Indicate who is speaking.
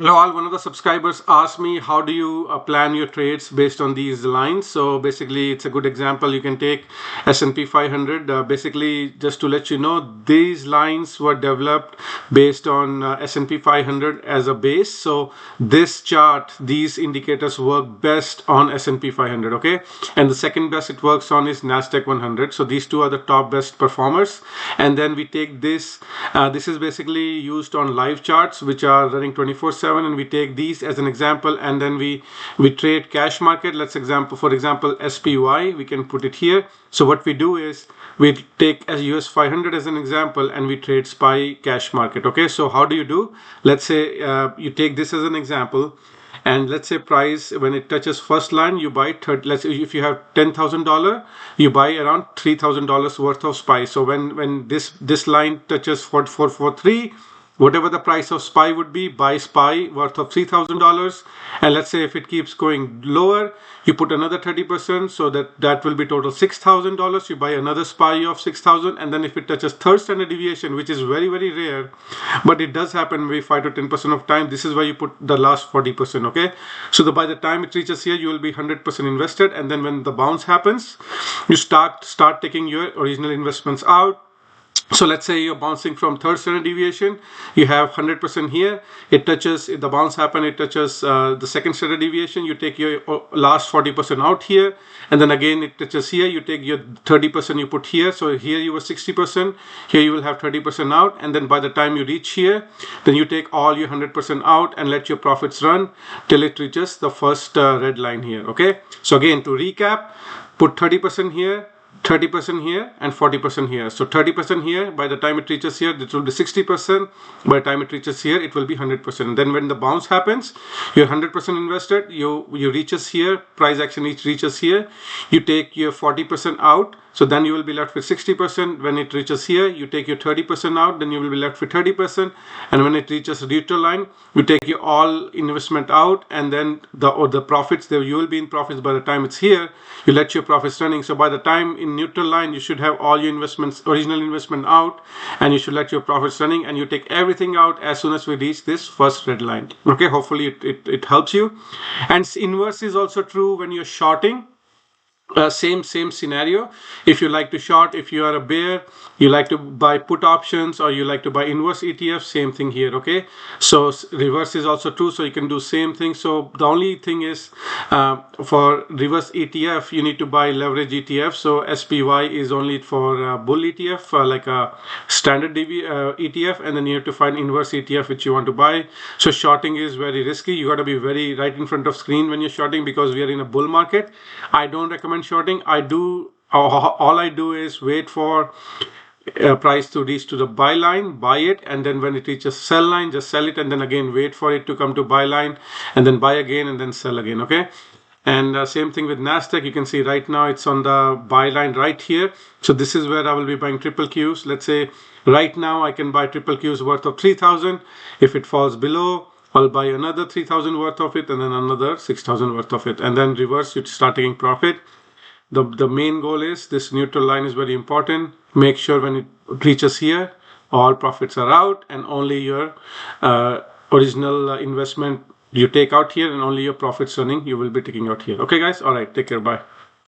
Speaker 1: Hello all, one of the subscribers asked me how do you plan your trades based on these lines. So basically it's a good example you can take S&P 500. Basically just to let you know, these lines were developed based on S&P 500 as a base. So this chart, these indicators work best on S&P 500, okay? And the second best it works on is NASDAQ 100. So these two are the top best performers. And then we take this, this is basically used on live charts which are running 24/7. And we take these as an example, and then we trade cash market. For example SPY, we can put it here. So what we do is we take as US 500 as an example and we trade SPY cash market. Okay, so how do you do? Let's say you take this as an example, and let's say price when it touches first line you buy 30. Let's say if you have $10,000, you buy around $3,000 worth of SPY. So when this line touches 4443, whatever the price of SPY would be, buy SPY worth of $3,000. And let's say if it keeps going lower, you put another 30%, so that will be total $6,000. You buy another SPY of 6,000, and then if it touches third standard deviation, which is very, very rare, but it does happen maybe 5 to 10% of time, this is why you put the last 40%, okay? So by the time it reaches here, you will be 100% invested, and then when the bounce happens, you start taking your original investments out. So let's say you're bouncing from third standard deviation, you have 100% here, it touches, if the bounce happen, it touches the second standard deviation, you take your last 40% out here, and then again it touches here, you take your 30% you put here. So here you were 60%, here you will have 30% out, and then by the time you reach here, then you take all your 100% out and let your profits run till it reaches the first red line here, okay? So again, to recap, put 30% here, 30% here, and 40% here. So 30% here, by the time it reaches here, it will be 60%. By the time it reaches here, it will be 100%. Then when the bounce happens, you're 100% invested, you reaches here, price action reaches here, you take your 40% out. So then you will be left with 60%. When it reaches here, you take your 30% out, then you will be left with 30%. And when it reaches the neutral line, you take your all investment out, and then the profits, you will be in profits by the time it's here. You let your profits running. So by the time in neutral line, you should have all your investments, original investment out, and you should let your profits running, and you take everything out as soon as we reach this first red line. Okay, hopefully it helps you. And inverse is also true when you're shorting. Same scenario. If you like to short, if you are a bear, you like to buy put options, or you like to buy inverse ETF, same thing here, okay? So reverse is also true, so you can do same thing. So the only thing is for reverse ETF, you need to buy leverage ETF. So SPY is only for bull ETF, like a standard ETF, and then you have to find inverse ETF which you want to buy. So shorting is very risky. You got to be very right in front of screen when you're shorting, because we are in a bull market. I don't recommend shorting. All I do is wait for price to reach to the buy line, buy it, and then when it reaches sell line, just sell it, and then again wait for it to come to buy line, and then buy again, and then sell again, okay? And same thing with NASDAQ. You can see right now it's on the buy line right here. So this is where I will be buying triple Qs. Let's say right now I can buy triple Qs worth of 3,000. If it falls below, I'll buy another 3,000 worth of it, and then another 6,000 worth of it, and then reverse, you start taking profit. The main goal is this neutral line is very important. Make sure when it reaches here, all profits are out, and only your original investment you take out here, and only your profits running you will be taking out here. Okay guys, all right, take care, bye.